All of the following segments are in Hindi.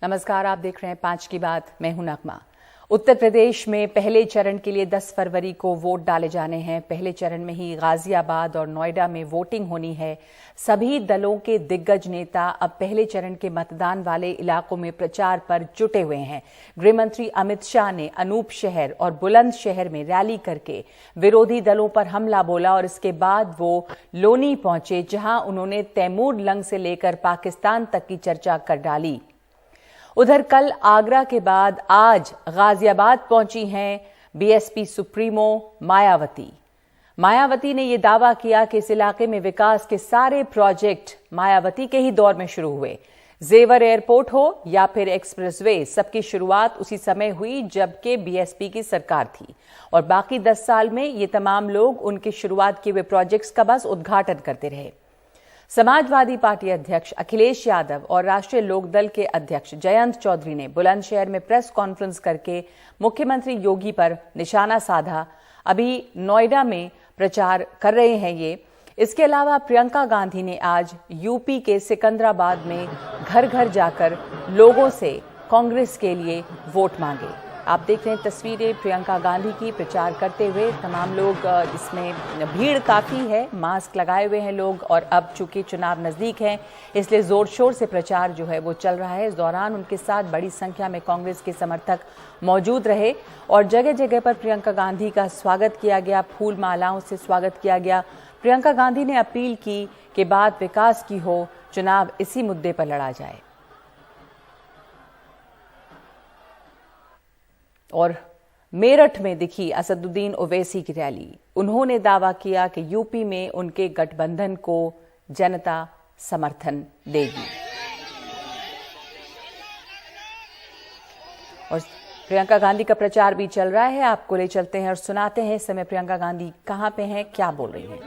नमस्कार, आप देख रहे हैं 5 की बात। मैं हूं नगमा। उत्तर प्रदेश में पहले चरण के लिए 10 फरवरी को वोट डाले जाने हैं। पहले चरण में ही गाजियाबाद और नोएडा में वोटिंग होनी है। सभी दलों के दिग्गज नेता अब पहले चरण के मतदान वाले इलाकों में प्रचार पर जुटे हुए हैं। गृह मंत्री अमित शाह ने अनूपशहर और बुलंदशहर में रैली करके विरोधी दलों पर हमला बोला और इसके बाद वो लोनी पहुंचे, जहां उन्होंने तैमूर लंग से लेकर पाकिस्तान तक की चर्चा कर डाली। उधर कल आगरा के बाद आज गाजियाबाद पहुंची हैं बीएसपी सुप्रीमो मायावती। मायावती ने यह दावा किया कि इस इलाके में विकास के सारे प्रोजेक्ट मायावती के ही दौर में शुरू हुए। जेवर एयरपोर्ट हो या फिर एक्सप्रेसवे, सबकी शुरुआत उसी समय हुई जबकि बीएसपी की सरकार थी और बाकी 10 साल में ये तमाम लोग उनके शुरुआत किए हुए प्रोजेक्ट्स का बस उद्घाटन करते रहे। समाजवादी पार्टी अध्यक्ष अखिलेश यादव और राष्ट्रीय लोकदल के अध्यक्ष जयंत चौधरी ने बुलंदशहर में प्रेस कॉन्फ्रेंस करके मुख्यमंत्री योगी पर निशाना साधा। अभी नोएडा में प्रचार कर रहे हैं ये। इसके अलावा प्रियंका गांधी ने आज यूपी के सिकंदराबाद में घर घर जाकर लोगों से कांग्रेस के लिए वोट मांगे। आप देख रहे हैं तस्वीरें प्रियंका गांधी की प्रचार करते हुए। तमाम लोग, इसमें भीड़ काफी है, मास्क लगाए हुए हैं लोग और अब चूंकि चुनाव नजदीक है इसलिए जोर शोर से प्रचार जो है वो चल रहा है। इस दौरान उनके साथ बड़ी संख्या में कांग्रेस के समर्थक मौजूद रहे और जगह जगह पर प्रियंका गांधी का स्वागत किया गया, फूल मालाओं से स्वागत किया गया। प्रियंका गांधी ने अपील की कि बात विकास की हो, चुनाव इसी मुद्दे पर लड़ा जाए। और मेरठ में दिखी असदुद्दीन ओवैसी की रैली। उन्होंने दावा किया कि यूपी में उनके गठबंधन को जनता समर्थन देगी। और प्रियंका गांधी का प्रचार भी चल रहा है, आपको ले चलते हैं और सुनाते हैं इस समय प्रियंका गांधी कहां पे हैं, क्या बोल रही हैं।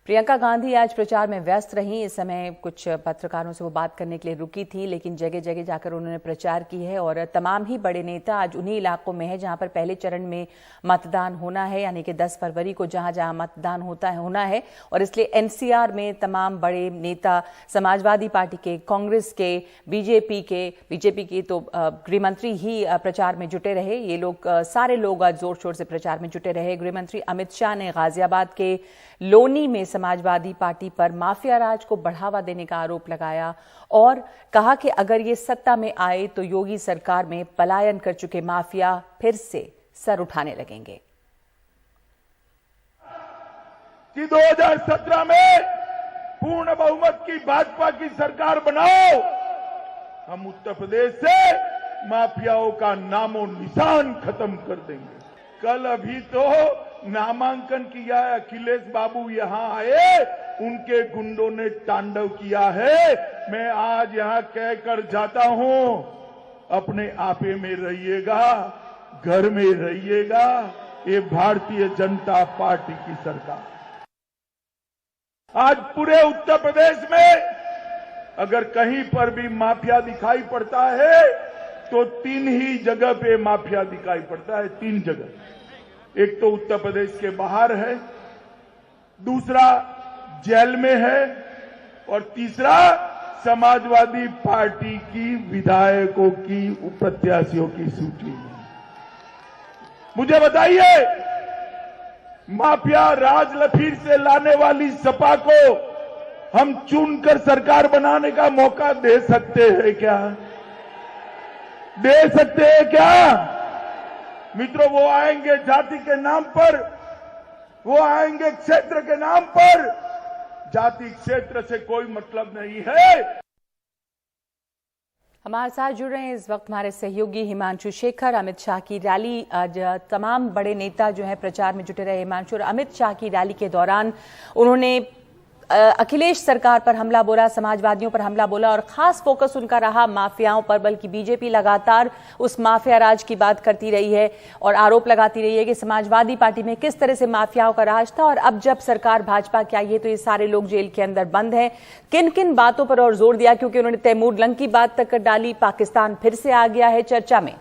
प्रियंका गांधी आज प्रचार में व्यस्त रही। इस समय कुछ पत्रकारों से वो बात करने के लिए रुकी थी, लेकिन जगह जगह जाकर उन्होंने प्रचार की है और तमाम ही बड़े नेता आज उन्हीं इलाकों में है जहां पर पहले चरण में मतदान होना है, यानी कि 10 फरवरी को जहां जहां मतदान होना है। और इसलिए एनसीआर में तमाम बड़े नेता समाजवादी पार्टी के, कांग्रेस के, बीजेपी के तो गृह मंत्री ही प्रचार में जुटे रहे। ये लोग सारे लोग आज जोर शोर से प्रचार में जुटे रहे। गृह मंत्री अमित शाह ने गाजियाबाद के लोनी में समाजवादी पार्टी पर माफिया राज को बढ़ावा देने का आरोप लगाया और कहा कि अगर ये सत्ता में आए तो योगी सरकार में पलायन कर चुके माफिया फिर से सर उठाने लगेंगे। कि 2017 में पूर्ण बहुमत की भाजपा की सरकार बनाओ, हम उत्तर प्रदेश से माफियाओं का नामो निशान खत्म कर देंगे। कल अभी तो नामांकन किया है, अखिलेश बाबू यहां आए, उनके गुंडों ने तांडव किया है। मैं आज यहां कहकर जाता हूं, अपने आपे में रहिएगा, घर में रहिएगा। ये भारतीय जनता पार्टी की सरकार आज पूरे उत्तर प्रदेश में अगर कहीं पर भी माफिया दिखाई पड़ता है तो 3 ही जगह पे माफिया दिखाई पड़ता है। 3 जगह, एक तो उत्तर प्रदेश के बाहर है, दूसरा जेल में है और तीसरा समाजवादी पार्टी की विधायकों की प्रत्याशियों की सूची में। मुझे बताइए, माफिया राज लफीर से लाने वाली सपा को हम चुनकर सरकार बनाने का मौका दे सकते हैं क्या? दे सकते हैं क्या? मित्रों, वो आएंगे जाति के नाम पर, वो आएंगे क्षेत्र के नाम पर। जाति क्षेत्र से कोई मतलब नहीं है। हमारे साथ जुड़ रहे हैं इस वक्त हमारे सहयोगी हिमांशु शेखर। अमित शाह की रैली, आज तमाम बड़े नेता जो हैं प्रचार में जुटे रहे। हिमांशु, और अमित शाह की रैली के दौरान उन्होंने अखिलेश सरकार पर हमला बोला, समाजवादियों पर हमला बोला और खास फोकस उनका रहा माफियाओं पर। बल्कि बीजेपी लगातार उस माफिया राज की बात करती रही है और आरोप लगाती रही है कि समाजवादी पार्टी में किस तरह से माफियाओं का राज था और अब जब सरकार भाजपा की आई है तो ये सारे लोग जेल के अंदर बंद हैं। किन किन बातों पर और जोर दिया, क्योंकि उन्होंने तैमूर लंग की बात तक डाली, पाकिस्तान फिर से आ गया है चर्चा में।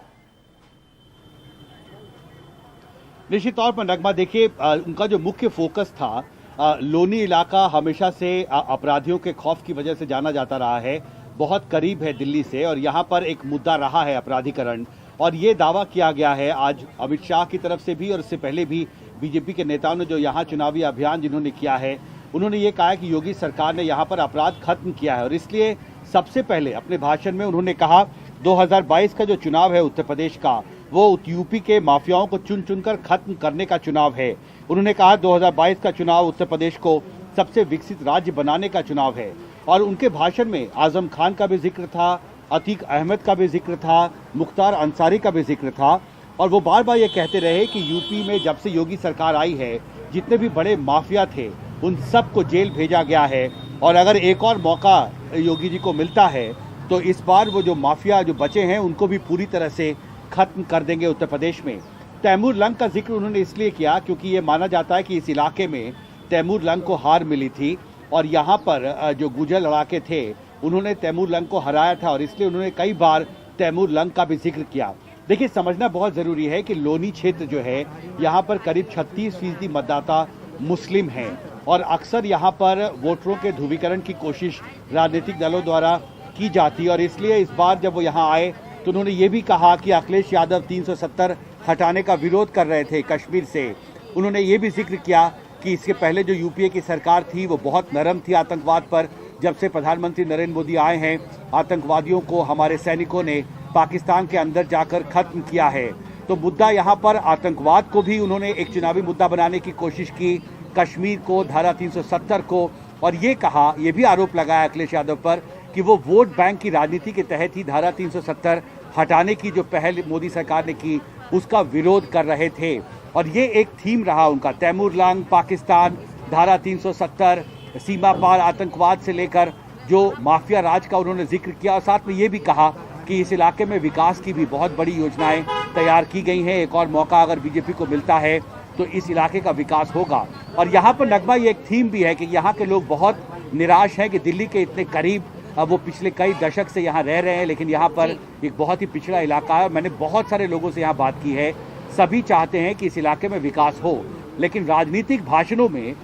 निश्चित तौर पर नगमा, देखिए उनका जो मुख्य फोकस था लोनी इलाका हमेशा से अपराधियों के खौफ की वजह से जाना जाता रहा है, बहुत करीब है दिल्ली से और यहाँ पर एक मुद्दा रहा है अपराधीकरण। और ये दावा किया गया है आज अमित शाह की तरफ से भी और इससे पहले भी बीजेपी के नेताओं ने जो यहाँ चुनावी अभियान जिन्होंने किया है, उन्होंने ये कहा कि योगी सरकार ने यहाँ पर अपराध खत्म किया है। और इसलिए सबसे पहले अपने भाषण में उन्होंने कहा 2022 का जो चुनाव है उत्तर प्रदेश का, वो यूपी के माफियाओं को चुन चुनकर खत्म करने का चुनाव है। उन्होंने कहा 2022 का चुनाव उत्तर प्रदेश को सबसे विकसित राज्य बनाने का चुनाव है। और उनके भाषण में आजम खान का भी जिक्र था, अतीक अहमद का भी जिक्र था, मुख्तार अंसारी का भी जिक्र था। और वो बार बार ये कहते रहे कि यूपी में जब से योगी सरकार आई है, जितने भी बड़े माफिया थे उन सबको जेल भेजा गया है। और अगर एक और मौका योगी जी को मिलता है तो इस बार वो जो माफिया जो बचे हैं उनको भी पूरी तरह से खत्म कर देंगे उत्तर प्रदेश में। तैमूर लंग का जिक्र उन्होंने इसलिए किया क्योंकि ये माना जाता है कि इस इलाके में तैमूर लंग को हार मिली थी और यहाँ पर जो गुर्जर लड़ाके थे उन्होंने तैमूर लंग को हराया था और इसलिए उन्होंने कई बार तैमूर लंग का भी जिक्र किया। देखिए, समझना बहुत जरूरी है कि लोनी क्षेत्र जो है यहाँ पर करीब 36% मतदाता मुस्लिम हैं और अक्सर यहाँ पर वोटरों के ध्रुवीकरण की कोशिश राजनीतिक दलों द्वारा की जाती है। और इसलिए इस बार जब वो यहाँ आए तो उन्होंने ये भी कहा कि अखिलेश यादव 370 हटाने का विरोध कर रहे थे कश्मीर से। उन्होंने ये भी जिक्र किया कि इसके पहले जो यूपीए की सरकार थी वो बहुत नरम थी आतंकवाद पर। जब से प्रधानमंत्री नरेंद्र मोदी आए हैं, आतंकवादियों को हमारे सैनिकों ने पाकिस्तान के अंदर जाकर खत्म किया है। तो मुद्दा यहाँ पर आतंकवाद को भी उन्होंने एक चुनावी मुद्दा बनाने की कोशिश की, कश्मीर को, धारा 370 को। और ये कहा, ये भी आरोप लगाया अखिलेश यादव पर कि वो वोट बैंक की राजनीति के तहत ही धारा 370 हटाने की जो पहल मोदी सरकार ने की उसका विरोध कर रहे थे। और ये एक थीम रहा उनका, तैमूर लंग, पाकिस्तान, धारा 370, सीमा पार आतंकवाद से लेकर जो माफिया राज का उन्होंने जिक्र किया। और साथ में ये भी कहा कि इस इलाके में विकास की भी बहुत बड़ी योजनाएं तैयार की गई हैं। एक और मौका अगर बीजेपी को मिलता है तो इस इलाके का विकास होगा। और यहाँ पर नगमा ये एक थीम भी है कि यहाँ के लोग बहुत निराश हैं कि दिल्ली के इतने करीब वो पिछले कई दशक से यहाँ रह रहे हैं, लेकिन यहाँ पर एक बहुत ही पिछड़ा इलाका है। और मैंने बहुत सारे लोगों से यहाँ बात की है, सभी चाहते हैं कि इस इलाके में विकास हो, लेकिन राजनीतिक भाषणों में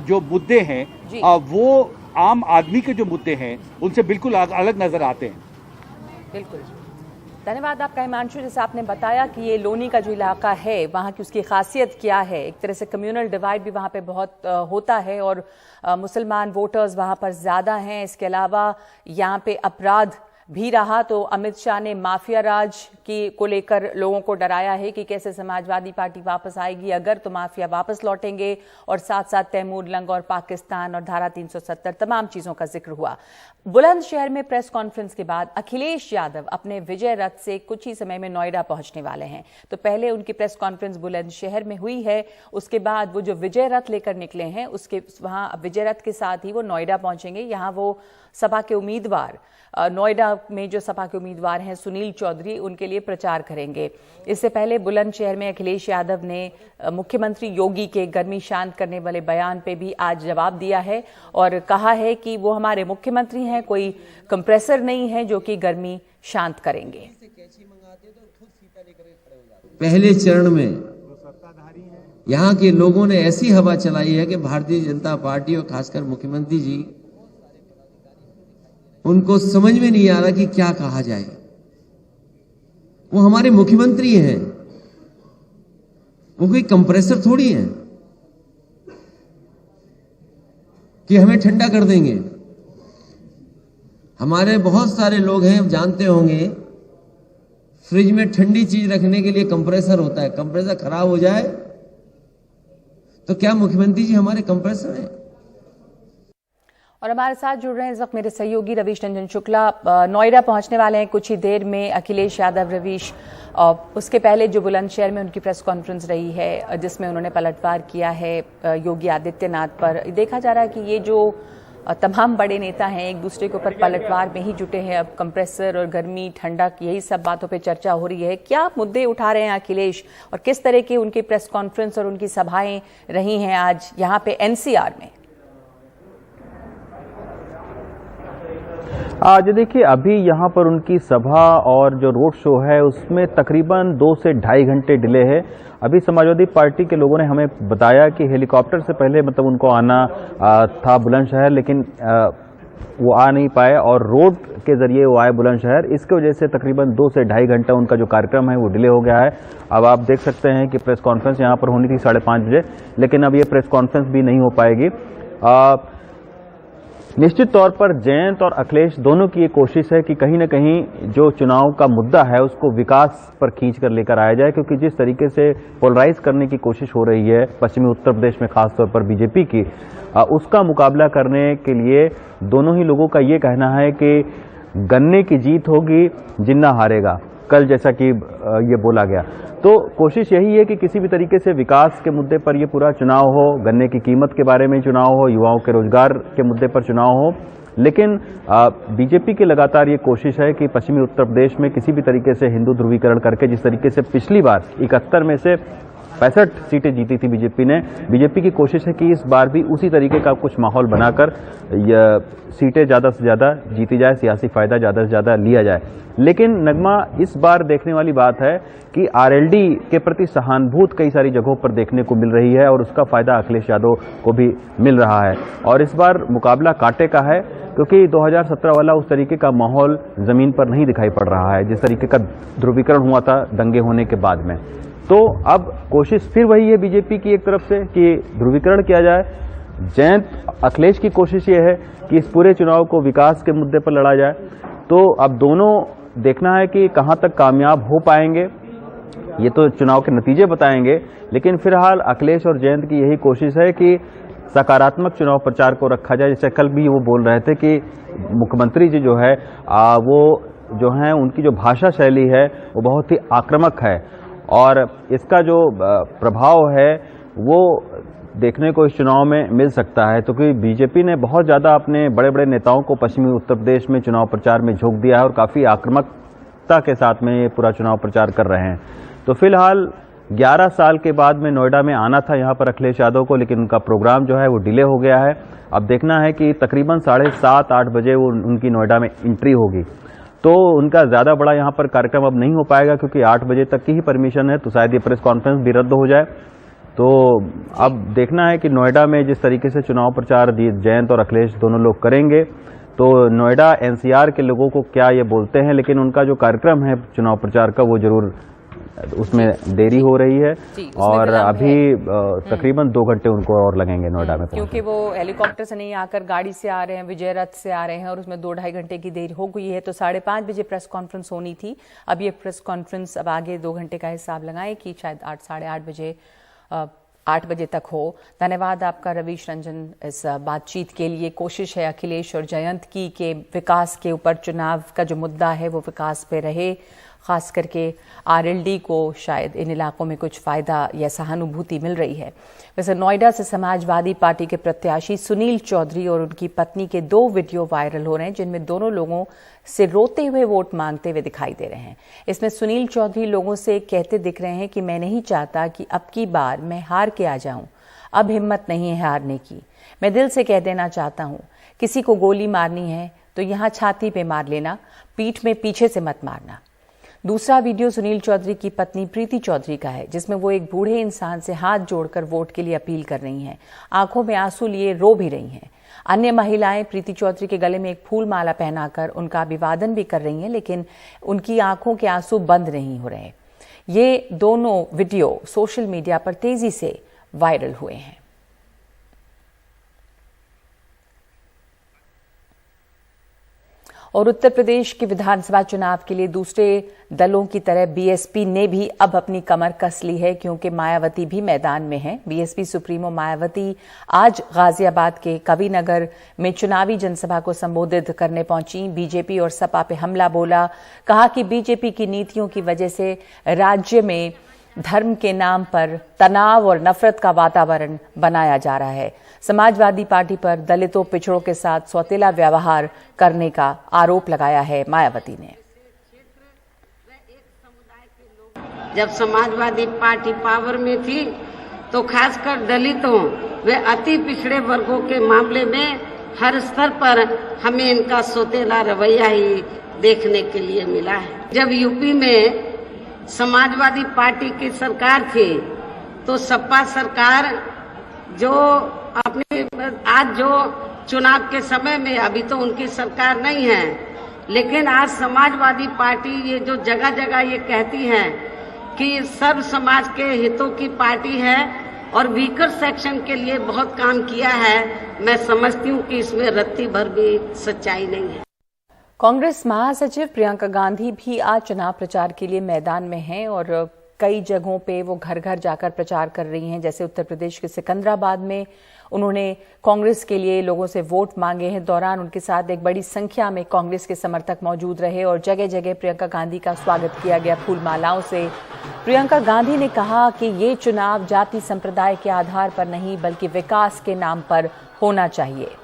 जो मुद्दे हैं वो आम आदमी के जो मुद्दे हैं उनसे बिल्कुल अलग नजर आते हैं। बिल्कुल, धन्यवाद आपका हिमांशु। जैसे आपने बताया कि ये लोनी का जो इलाका है वहाँ की उसकी खासियत क्या है, एक तरह से कम्युनल डिवाइड भी वहाँ पे बहुत होता है और मुसलमान वोटर्स वहाँ पर ज़्यादा हैं। इसके अलावा यहाँ पे अपराध भी रहा, तो अमित शाह ने माफिया राज को लेकर लोगों को डराया है कि कैसे समाजवादी पार्टी वापस आएगी अगर तो माफिया वापस लौटेंगे। और साथ साथ तैमूर लंग और पाकिस्तान और धारा 370 तमाम चीजों का जिक्र हुआ। बुलंदशहर में प्रेस कॉन्फ्रेंस के बाद अखिलेश यादव अपने विजय रथ से कुछ ही समय में नोएडा पहुंचने वाले हैं। तो पहले उनकी प्रेस कॉन्फ्रेंस बुलंदशहर में हुई है, उसके बाद वो जो विजय रथ लेकर निकले हैं उसके वहां विजय रथ के साथ ही वो नोएडा पहुंचेंगे। यहाँ वो सपा के उम्मीदवार, नोएडा में जो सपा के उम्मीदवार हैं सुनील चौधरी, उनके लिए प्रचार करेंगे। इससे पहले बुलंदशहर में अखिलेश यादव ने मुख्यमंत्री योगी के गर्मी शांत करने वाले बयान पे भी आज जवाब दिया है और कहा है कि वो हमारे मुख्यमंत्री हैं, कोई कंप्रेसर नहीं है जो कि गर्मी शांत करेंगे। पहले चरण में यहाँ के लोगों ने ऐसी हवा चलाई है कि भारतीय जनता पार्टी और खासकर मुख्यमंत्री जी, उनको समझ में नहीं आ रहा कि क्या कहा जाए। वो हमारे मुख्यमंत्री हैं, वो कोई कंप्रेसर थोड़ी है कि हमें ठंडा कर देंगे। हमारे बहुत सारे लोग हैं, जानते होंगे, फ्रिज में ठंडी चीज रखने के लिए कंप्रेसर होता है। कंप्रेसर खराब हो जाए तो क्या मुख्यमंत्री जी हमारे कंप्रेसर हैं? और हमारे साथ जुड़ रहे हैं इस वक्त मेरे सहयोगी रवीश रंजन शुक्ला। नोएडा पहुंचने वाले हैं कुछ ही देर में अखिलेश यादव। रवीश, उसके पहले जो बुलंदशहर में उनकी प्रेस कॉन्फ्रेंस रही है जिसमें उन्होंने पलटवार किया है योगी आदित्यनाथ पर, देखा जा रहा है कि ये जो तमाम बड़े नेता हैं एक दूसरे के ऊपर पलटवार में ही जुटे हैं। अब कंप्रेसर और गर्मी, ठंडक, यही सब बातों पे चर्चा हो रही है। क्या मुद्दे उठा रहे हैं अखिलेश और किस तरह की उनकी प्रेस कॉन्फ्रेंस और उनकी सभाएं रही हैं आज यहाँ पे एनसीआर में? आज देखिए, अभी यहाँ पर उनकी सभा और जो रोड शो है उसमें तकरीबन 2 से ढाई घंटे डिले है। अभी समाजवादी पार्टी के लोगों ने हमें बताया कि हेलीकॉप्टर से पहले मतलब उनको आना था बुलंदशहर, लेकिन वो आ नहीं पाए और रोड के जरिए वो आए बुलंदशहर। इसकी वजह से तकरीबन 2 से ढाई घंटा उनका जो कार्यक्रम है वो डिले हो गया है। अब आप देख सकते हैं कि प्रेस कॉन्फ्रेंस यहाँ पर होनी थी 5:30 बजे, लेकिन अब ये प्रेस कॉन्फ्रेंस भी नहीं हो पाएगी। निश्चित तौर पर जयंत और अखिलेश दोनों की ये कोशिश है कि कहीं न कहीं जो चुनाव का मुद्दा है उसको विकास पर खींच कर लेकर आया जाए, क्योंकि जिस तरीके से पोलराइज करने की कोशिश हो रही है पश्चिमी उत्तर प्रदेश में खासतौर पर बीजेपी की, उसका मुकाबला करने के लिए दोनों ही लोगों का ये कहना है कि गन्ने की जीत होगी, जिन्ना हारेगा, कल जैसा कि ये बोला गया। तो कोशिश यही है कि किसी भी तरीके से विकास के मुद्दे पर ये पूरा चुनाव हो, गन्ने की कीमत के बारे में चुनाव हो, युवाओं के रोजगार के मुद्दे पर चुनाव हो। लेकिन बीजेपी की लगातार ये कोशिश है कि पश्चिमी उत्तर प्रदेश में किसी भी तरीके से हिंदू ध्रुवीकरण करके, जिस तरीके से पिछली बार 71 में से 65 सीटें जीती थी बीजेपी ने, बीजेपी की कोशिश है कि इस बार भी उसी तरीके का कुछ माहौल बनाकर सीटें ज़्यादा से ज़्यादा जीती जाए, सियासी फायदा ज़्यादा से ज़्यादा लिया जाए। लेकिन नगमा, इस बार देखने वाली बात है कि आरएलडी के प्रति सहानुभूति कई सारी जगहों पर देखने को मिल रही है और उसका फायदा अखिलेश यादव को भी मिल रहा है। और इस बार मुकाबला कांटे का है, क्योंकि 2017 वाला उस तरीके का माहौल जमीन पर नहीं दिखाई पड़ रहा है जिस तरीके का ध्रुवीकरण हुआ था दंगे होने के बाद में। तो अब कोशिश फिर वही है बीजेपी की एक तरफ से कि ध्रुवीकरण किया जाए। जयंत अखिलेश की कोशिश ये है कि इस पूरे चुनाव को विकास के मुद्दे पर लड़ा जाए। तो अब दोनों देखना है कि कहां तक कामयाब हो पाएंगे, ये तो चुनाव के नतीजे बताएंगे। लेकिन फिलहाल अखिलेश और जयंत की यही कोशिश है कि सकारात्मक चुनाव प्रचार को रखा जाए। जैसे कल भी वो बोल रहे थे कि मुख्यमंत्री जी जो है वो जो है उनकी जो भाषा शैली है वो बहुत ही आक्रामक है और इसका जो प्रभाव है वो देखने को इस चुनाव में मिल सकता है। तो क्योंकि बीजेपी ने बहुत ज़्यादा अपने बड़े बड़े नेताओं को पश्चिमी उत्तर प्रदेश में चुनाव प्रचार में झोंक दिया है और काफ़ी आक्रामकता के साथ में ये पूरा चुनाव प्रचार कर रहे हैं। तो फिलहाल 11 साल के बाद में नोएडा में आना था यहाँ पर अखिलेश यादव को, लेकिन उनका प्रोग्राम जो है वो डिले हो गया है। अब देखना है कि तकरीबन 7:30-8 बजे वो उनकी नोएडा में एंट्री होगी। तो उनका ज़्यादा बड़ा यहाँ पर कार्यक्रम अब नहीं हो पाएगा, क्योंकि 8 बजे तक की ही परमिशन है। तो शायद ये प्रेस कॉन्फ्रेंस भी रद्द हो जाए। तो अब देखना है कि नोएडा में जिस तरीके से चुनाव प्रचार जयंत और अखिलेश दोनों लोग करेंगे, तो नोएडा एनसीआर के लोगों को क्या ये बोलते हैं, लेकिन उनका जो कार्यक्रम है चुनाव प्रचार का वो जरूर उसमें देरी हो रही है और अभी तकरीबन 2 घंटे उनको और लगेंगे नोएडा में, क्योंकि वो हेलीकॉप्टर से नहीं आकर गाड़ी से आ रहे हैं, विजय रथ से आ रहे हैं और उसमें 2-2.5 घंटे की देरी हो गई है। तो 5:30 बजे प्रेस कॉन्फ्रेंस होनी थी। अब ये प्रेस कॉन्फ्रेंस अब आगे 2 घंटे का हिसाब लगाएं कि शायद 8-8:30 बजे 8 बजे तक हो। धन्यवाद आपका रवीश रंजन इस बातचीत के लिए। कोशिश है अखिलेश और जयंत की कि विकास के ऊपर चुनाव का जो मुद्दा है वो विकास पे रहे, खास करके आरएलडी को शायद इन इलाकों में कुछ फायदा या सहानुभूति मिल रही है। वैसे नोएडा से समाजवादी पार्टी के प्रत्याशी सुनील चौधरी और उनकी पत्नी के 2 वीडियो वायरल हो रहे हैं, जिनमें दोनों लोगों से रोते हुए वोट मांगते हुए दिखाई दे रहे हैं। इसमें सुनील चौधरी लोगों से कहते दिख रहे हैं कि मैं नहीं चाहता कि अब की बार मैं हार के आ जाऊं, अब हिम्मत नहीं है हारने की। मैं दिल से कह देना चाहता हूं, किसी को गोली मारनी है तो यहां छाती पे मार लेना, पीठ में पीछे से मत मारना। दूसरा वीडियो सुनील चौधरी की पत्नी प्रीति चौधरी का है, जिसमें वो एक बूढ़े इंसान से हाथ जोड़कर वोट के लिए अपील कर रही हैं। आंखों में आंसू लिए रो भी रही हैं। अन्य महिलाएं प्रीति चौधरी के गले में एक फूल माला पहनाकर उनका अभिवादन भी कर रही हैं, लेकिन उनकी आंखों के आंसू बंद नहीं हो रहे। ये दोनों वीडियो सोशल मीडिया पर तेजी से वायरल हुए हैं। और उत्तर प्रदेश के विधानसभा चुनाव के लिए दूसरे दलों की तरह बीएसपी ने भी अब अपनी कमर कस ली है, क्योंकि मायावती भी मैदान में है। बीएसपी सुप्रीमो मायावती आज गाजियाबाद के कविनगर में चुनावी जनसभा को संबोधित करने पहुंची। बीजेपी और सपा पे हमला बोला, कहा कि बीजेपी की नीतियों की वजह से राज्य में धर्म के नाम पर तनाव और नफरत का वातावरण बनाया जा रहा है। समाजवादी पार्टी पर दलितों पिछड़ों के साथ सौतेला व्यवहार करने का आरोप लगाया है मायावती ने। जब समाजवादी पार्टी पावर में थी तो खासकर दलितों व अति पिछड़े वर्गों के मामले में हर स्तर पर हमें इनका सौतेला रवैया ही देखने के लिए मिला है। जब यूपी में समाजवादी पार्टी की सरकार थी तो सपा सरकार जो अपने आज जो चुनाव के समय में, अभी तो उनकी सरकार नहीं है, लेकिन आज समाजवादी पार्टी ये जो जगह जगह ये कहती है कि सर्व समाज के हितों की पार्टी है और वीकर सेक्शन के लिए बहुत काम किया है, मैं समझती हूँ कि इसमें रत्ती भर भी सच्चाई नहीं है। कांग्रेस महासचिव प्रियंका गांधी भी आज चुनाव प्रचार के लिए मैदान में हैं और कई जगहों पे वो घर घर जाकर प्रचार कर रही हैं। जैसे उत्तर प्रदेश के सिकंदराबाद में उन्होंने कांग्रेस के लिए लोगों से वोट मांगे हैं। दौरान उनके साथ एक बड़ी संख्या में कांग्रेस के समर्थक मौजूद रहे और जगह जगह प्रियंका गांधी का स्वागत किया गया फूल मालाओं से। प्रियंका गांधी ने कहा कि ये चुनाव जाति संप्रदाय के आधार पर नहीं बल्कि विकास के नाम पर होना चाहिए।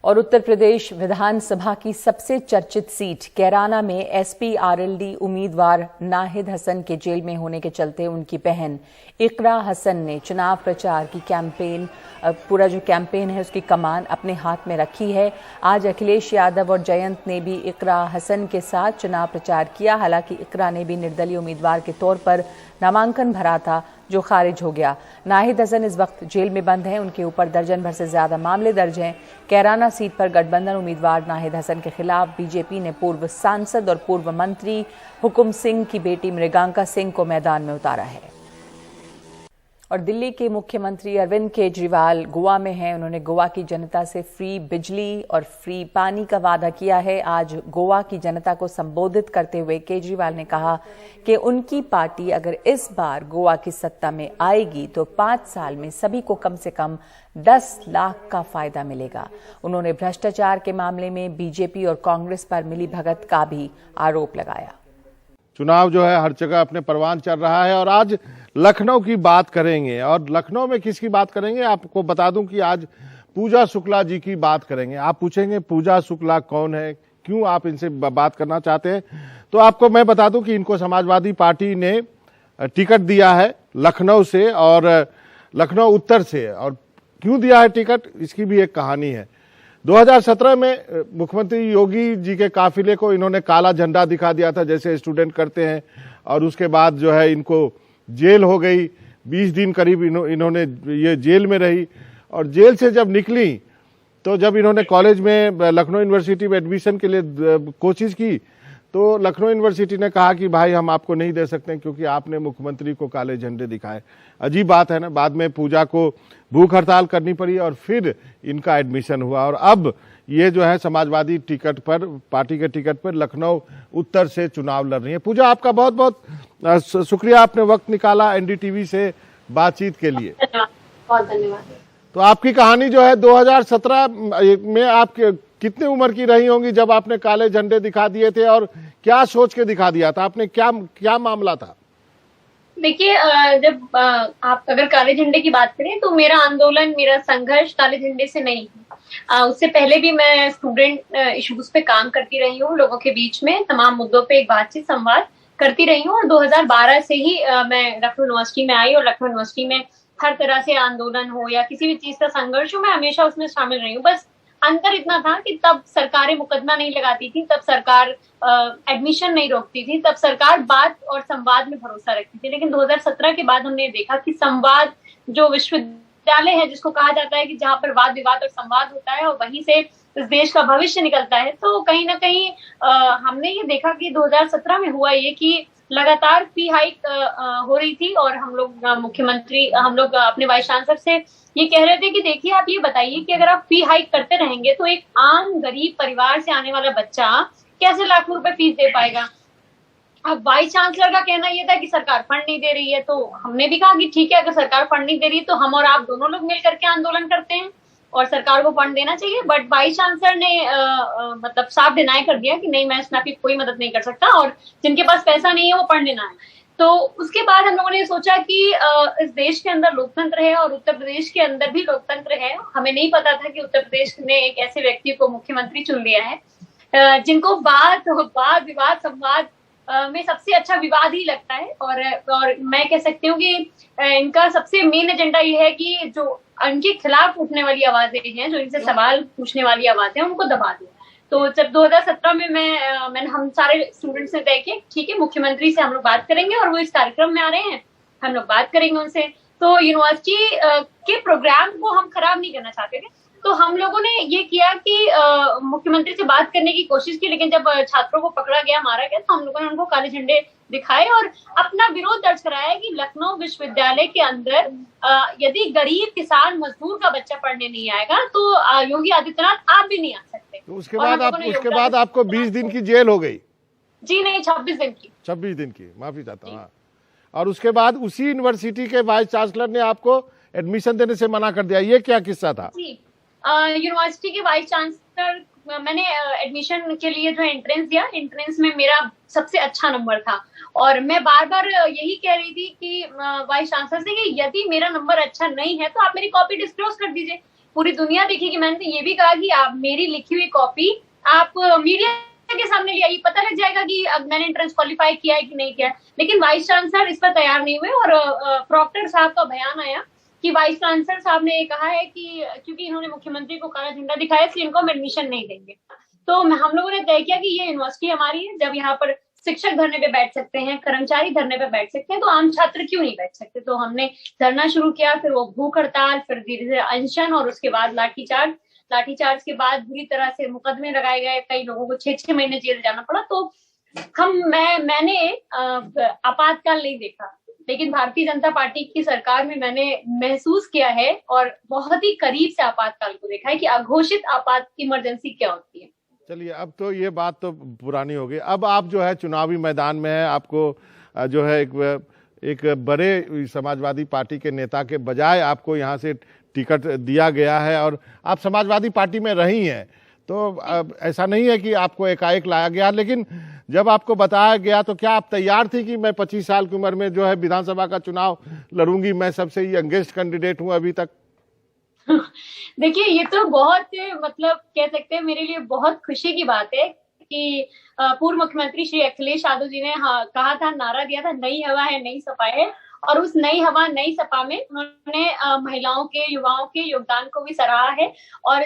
और उत्तर प्रदेश विधानसभा की सबसे चर्चित सीट कैराना में एसपी आरएलडी उम्मीदवार नाहिद हसन के जेल में होने के चलते उनकी बहन इकरा हसन ने चुनाव प्रचार की पूरा जो कैंपेन है उसकी कमान अपने हाथ में रखी है। आज अखिलेश यादव और जयंत ने भी इकरा हसन के साथ चुनाव प्रचार किया। हालांकि इकरा ने भी निर्दलीय उम्मीदवार के तौर पर नामांकन भरा था जो खारिज हो गया। नाहिद हसन इस वक्त जेल में बंद हैं। उनके ऊपर दर्जन भर से ज्यादा मामले दर्ज हैं। कैराना सीट पर गठबंधन उम्मीदवार नाहिद हसन के खिलाफ बीजेपी ने पूर्व सांसद और पूर्व मंत्री हुकुम सिंह की बेटी मृगांका सिंह को मैदान में उतारा है। और दिल्ली के मुख्यमंत्री अरविंद केजरीवाल गोवा में हैं। उन्होंने गोवा की जनता से फ्री बिजली और फ्री पानी का वादा किया है। आज गोवा की जनता को संबोधित करते हुए केजरीवाल ने कहा कि उनकी पार्टी अगर इस बार गोवा की सत्ता में आएगी तो 5 साल में सभी को कम से कम 10 लाख का फायदा मिलेगा। उन्होंने भ्रष्टाचार के मामले में बीजेपी और कांग्रेस पर मिलीभगत का भी आरोप लगाया। चुनाव जो है हर जगह अपने परवान चल रहा है और आज लखनऊ की बात करेंगे। और लखनऊ में किसकी बात करेंगे आपको बता दूं कि आज पूजा शुक्ला जी की बात करेंगे। आप पूछेंगे पूजा शुक्ला कौन है, क्यों आप इनसे बात करना चाहते हैं, तो आपको मैं बता दूं कि इनको समाजवादी पार्टी ने टिकट दिया है लखनऊ से और लखनऊ उत्तर से। और क्यों दिया है टिकट, इसकी भी एक कहानी है। 2017 में मुख्यमंत्री योगी जी के काफिले को इन्होंने काला झंडा दिखा दिया था जैसे स्टूडेंट करते हैं और उसके बाद जो है इनको जेल हो गई। 20 दिन करीब इन्होंने ये जेल में रही और जेल से जब निकली तो जब इन्होंने कॉलेज में लखनऊ यूनिवर्सिटी में एडमिशन के लिए कोशिश की तो लखनऊ यूनिवर्सिटी ने कहा कि भाई हम आपको नहीं दे सकते क्योंकि आपने मुख्यमंत्री को काले झंडे दिखाए। अजीब बात है ना। बाद में पूजा को भूख हड़ताल करनी पड़ी और फिर इनका एडमिशन हुआ और अब ये जो है समाजवादी टिकट पर, पार्टी के टिकट पर लखनऊ उत्तर से चुनाव लड़ रही है। पूजा आपका बहुत बहुत शुक्रिया, आपने वक्त निकाला एनडीटीवी से बातचीत के लिए। बहुत धन्यवाद। तो आपकी कहानी जो है 2017 में आप कितनी उम्र की रही होंगी जब आपने काले झंडे दिखा दिए थे और क्या सोच के दिखा दिया था आपने, क्या मामला था? देखिए, जब आप अगर काले झंडे की बात करें तो मेरा आंदोलन, मेरा संघर्ष काले झंडे से नहीं है। उससे पहले भी मैं स्टूडेंट इश्यूज पे काम करती रही हूँ, लोगों के बीच में तमाम मुद्दों पे एक बातचीत संवाद करती रही हूँ और 2012 से ही मैं लखनऊ यूनिवर्सिटी में आई और लखनऊ यूनिवर्सिटी में हर तरह से आंदोलन हो या किसी भी चीज का संघर्ष हो, मैं हमेशा उसमें शामिल रही हूँ। बस अंतर इतना था कि तब सरकारें मुकदमा नहीं लगाती थी, तब सरकार एडमिशन नहीं रोकती थी, तब सरकार बात और संवाद में भरोसा रखती थी। लेकिन 2017 के बाद हमने देखा कि संवाद जो विश्वविद्यालय है, जिसको कहा जाता है कि जहाँ पर वाद विवाद और संवाद होता है और वहीं से इस देश का भविष्य निकलता है, तो कहीं ना कहीं हमने ये देखा कि 2017 में हुआ ये कि लगातार फी हाइक हो रही थी और हम लोग मुख्यमंत्री, हम लोग अपने वाइस चांसलर से ये कह रहे थे कि देखिए आप ये बताइए कि अगर आप फी हाइक करते रहेंगे तो एक आम गरीब परिवार से आने वाला बच्चा कैसे लाखों रुपए फीस दे पाएगा। अब वाइस चांसलर का कहना ये था कि सरकार फंड नहीं दे रही है, तो हमने भी कहा कि ठीक है, अगर सरकार फंड नहीं दे रही है तो हम और आप दोनों लोग मिल करके आंदोलन करते हैं और सरकार को फंड देना चाहिए। बट वाइस चांसलर ने मतलब साफ डिनाई कर दिया कि नहीं, मैं इसमें आपकी कोई मदद नहीं कर सकता और जिनके पास पैसा नहीं है वो फंड देना है। तो उसके बाद हम लोगों ने सोचा कि इस देश के अंदर लोकतंत्र है और उत्तर प्रदेश के अंदर भी लोकतंत्र है। हमें नहीं पता था कि उत्तर प्रदेश ने एक ऐसे व्यक्ति को मुख्यमंत्री चुन लिया है जिनको वाद विवाद संवाद में सबसे अच्छा विवाद ही लगता है। और मैं कह सकती हूँ कि इनका सबसे मेन एजेंडा ये है कि जो उनके खिलाफ उठने वाली आवाजें हैं, जो इनसे सवाल पूछने वाली आवाजें हैं, उनको दबा दें। तो जब 2017 में मैंने हम सारे स्टूडेंट्स ने तय किया, ठीक है, मुख्यमंत्री से हम लोग बात करेंगे और वो इस कार्यक्रम में आ रहे हैं, हम लोग बात करेंगे उनसे। तो यूनिवर्सिटी के प्रोग्राम को हम खराब नहीं करना चाहते थे, तो हम लोगों ने ये किया कि मुख्यमंत्री से बात करने की कोशिश की, लेकिन जब छात्रों को पकड़ा गया, मारा गया, तो हम लोगों ने उनको काले झंडे दिखाए और अपना विरोध दर्ज कराया कि लखनऊ विश्वविद्यालय के अंदर यदि गरीब किसान मजदूर का बच्चा पढ़ने नहीं आएगा तो योगी आदित्यनाथ आप भी नहीं आ सकते। तो उसके बाद आपको 20 दिन की जेल हो गई? जी नहीं, 26 दिन की। 26 दिन की, माफी चाहता हूँ। और उसके बाद उसी यूनिवर्सिटी के वाइस चांसलर ने आपको एडमिशन देने से मना कर दिया, ये क्या किस्सा था? जी, यूनिवर्सिटी के वाइस चांसलर, मैंने एडमिशन के लिए जो एंट्रेंस दिया, एंट्रेंस में मेरा सबसे अच्छा नंबर था और मैं बार बार यही कह रही थी कि वाइस चांसलर से कि यदि मेरा नंबर अच्छा नहीं है तो आप मेरी कॉपी डिस्क्लोज कर दीजिए, पूरी दुनिया देखेगी। मैंने ये भी कहा कि आप मेरी लिखी हुई कॉपी आप मीडिया के सामने ले आइए, पता लग जाएगा कि मैंने एंट्रेंस क्वालिफाई किया है कि नहीं किया है। लेकिन वाइस चांसलर इस पर तैयार नहीं हुए और प्रॉक्टर साहब का बयान आया कि वाइस चांसलर साहब ने ये कहा है कि क्योंकि इन्होंने मुख्यमंत्री को काला झंडा दिखाया इसलिए इनको हम एडमिशन नहीं देंगे। तो हम लोगों ने तय किया कि ये यूनिवर्सिटी हमारी है, जब यहाँ पर शिक्षक धरने पे बैठ सकते हैं, कर्मचारी धरने पे बैठ सकते हैं, तो आम छात्र क्यों नहीं बैठ सकते। तो हमने धरना शुरू किया, फिर वो भूख हड़ताल, फिर धीरे धीरे अनशन और उसके बाद लाठीचार्ज के बाद बुरी तरह से मुकदमे लगाए गए, कई लोगों को 6-6 महीने जेल जाना पड़ा। तो मैंने आपातकाल नहीं देखा, लेकिन भारतीय जनता पार्टी की सरकार में मैंने महसूस किया है और बहुत ही करीब से आपातकाल को देखा है कि अघोषित आपात इमरजेंसी क्या होती है। चलिए, अब तो ये बात तो पुरानी हो गई। अब आप जो है चुनावी मैदान में है, आपको जो है एक बड़े समाजवादी पार्टी के नेता के बजाय आपको यहाँ से टिकट दिया गया है और आप समाजवादी पार्टी में रही हैं, तो ऐसा नहीं है कि आपको एकाएक लाया गया। लेकिन जब आपको बताया गया तो क्या आप तैयार थी कि मैं 25 साल की उम्र में जो है विधानसभा का चुनाव लड़ूंगी, मैं सबसे यंगेस्ट कैंडिडेट हूं अभी तक? देखिए, ये तो बहुत मतलब कह सकते हैं मेरे लिए बहुत खुशी की बात है कि पूर्व मुख्यमंत्री श्री अखिलेश यादव जी ने कहा था, नारा दिया था, नई हवा है नई सपा है, और उस नई हवा नई सपा में उन्होंने महिलाओं के, युवाओं के योगदान को भी सराहा है। और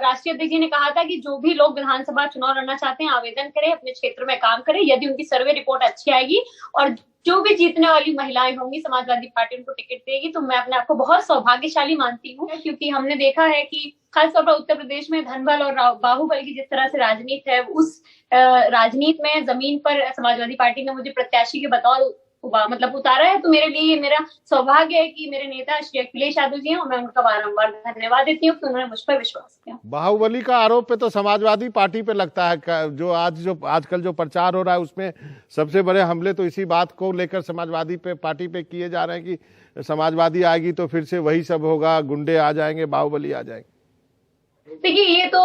राष्ट्रीय अध्यक्ष जी ने कहा था कि जो भी लोग विधानसभा चुनाव लड़ना चाहते हैं आवेदन करें, अपने क्षेत्र में काम करें, यदि उनकी सर्वे रिपोर्ट अच्छी आएगी और जो भी जीतने वाली महिलाएं होंगी समाजवादी पार्टी उनको टिकट देगी। तो मैं अपने आप को बहुत सौभाग्यशाली मानती हूँ, क्योंकि हमने देखा है कि खासतौर पर उत्तर प्रदेश में धनबल और बाहुबल की जिस तरह से राजनीति है, उस राजनीति में जमीन पर समाजवादी पार्टी ने मुझे प्रत्याशी के बतौर मतलब उतारा है। तो मेरे लिए मेरा सौभाग्य है कि मेरे नेता श्री अखिलेश यादव जी हैं और मैं उनका बारंबार धन्यवाद देती हूँ कि उन्होंने मुझ पर विश्वास किया। बाहुबली का आरोप पे तो समाजवादी पार्टी पे लगता है, जो आजकल जो प्रचार हो रहा है उसमें सबसे बड़े हमले तो इसी बात को लेकर समाजवादी पार्टी पे किए जा रहे हैं कि समाजवादी आएगी तो फिर से वही सब होगा, गुंडे आ जाएंगे, बाहुबली आ जाएंगे। देखिए, ये तो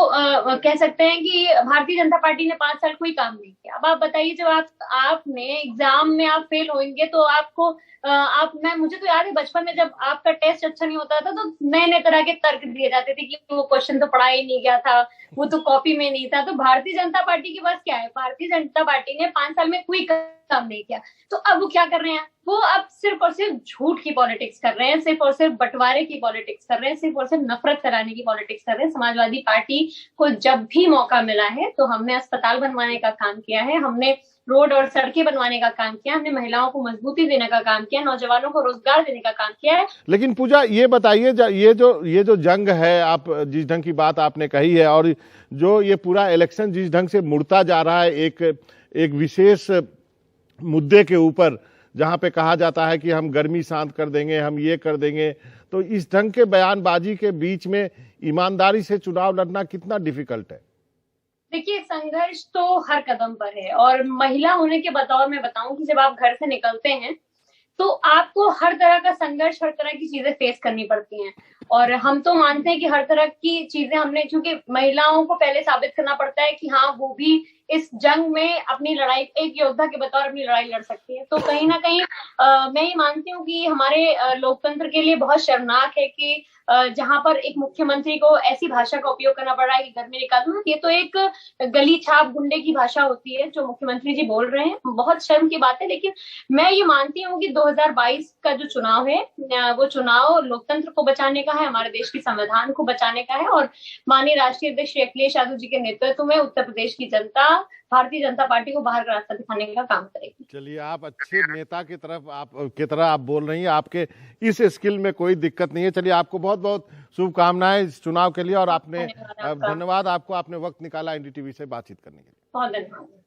कह सकते हैं कि भारतीय जनता पार्टी ने 5 साल कोई काम नहीं किया। अब आप बताइए, जब आपने एग्जाम में आप फेल होंगे तो आपको मुझे तो याद है बचपन में जब आपका टेस्ट अच्छा नहीं होता था तो नए नए तरह के तर्क दिए जाते थे कि वो क्वेश्चन तो पढ़ा ही नहीं गया था, वो तो कॉपी में नहीं था। तो भारतीय जनता पार्टी के पास क्या है? भारतीय जनता पार्टी ने 5 साल में कोई काम नहीं किया। तो अब वो क्या कर रहे हैं? वो अब सिर्फ और सिर्फ झूठ की पॉलिटिक्स कर रहे हैं, सिर्फ और सिर्फ बंटवारे की पॉलिटिक्स कर रहे हैं, सिर्फ और सिर्फ नफरत फैलाने की पॉलिटिक्स कर रहे हैं। समाजवादी पार्टी को जब भी मौका मिला है तो हमने अस्पताल बनवाने का काम किया है, हमने रोड और सड़कें बनवाने का काम किया, हमने महिलाओं को मजबूती देने का काम किया, नौजवानों को रोजगार देने का काम किया है। लेकिन पूजा, ये बताइए, ये जो जंग है, आप जिस ढंग की बात आपने कही है और जो ये पूरा इलेक्शन जिस ढंग से मुड़ता जा रहा है एक विशेष मुद्दे के ऊपर, जहां पे कहा जाता है कि हम गर्मी शांत कर देंगे, हम ये कर देंगे, तो इस ढंग के बयानबाजी के बीच में ईमानदारी से चुनाव लड़ना कितना डिफिकल्ट है? देखिए, संघर्ष तो हर कदम पर है और महिला होने के बतौर मैं बताऊं कि जब आप घर से निकलते हैं तो आपको हर तरह का संघर्ष, हर तरह की चीजें फेस करनी पड़ती हैं। और हम तो मानते हैं कि हर तरह की चीजें हमने, क्योंकि महिलाओं को पहले साबित करना पड़ता है कि हाँ, वो भी इस जंग में अपनी लड़ाई, एक योद्धा के बतौर अपनी लड़ाई लड़ सकती है। तो कहीं ना कहीं मैं ये मानती हूँ कि हमारे लोकतंत्र के लिए बहुत शर्मनाक है कि जहां पर एक मुख्यमंत्री को ऐसी भाषा का उपयोग करना पड़ रहा है कि घर में निकालूं, ये तो एक गली छाप गुंडे की भाषा होती है जो मुख्यमंत्री जी बोल रहे हैं। बहुत शर्म की बात है, लेकिन मैं ये मानती हूँ कि 2022 का जो चुनाव है वो चुनाव लोकतंत्र को बचाने का है, हमारे देश के संविधान को बचाने का है, और माननीय राष्ट्रीय अध्यक्ष श्री अखिलेश यादव जी के नेतृत्व में उत्तर प्रदेश की जनता भारतीय जनता पार्टी को बाहर का रास्ता दिखाने का काम करेगी। चलिए, आप अच्छे नेता की तरह आप बोल रही हैं, आपके इस स्किल में कोई दिक्कत नहीं है। चलिए, आपको बहुत बहुत शुभकामनाएं इस चुनाव के लिए, और आपने धन्यवाद आपको, आपने वक्त निकाला एनडीटीवी से बातचीत करने के लिए। बहुत धन्यवाद।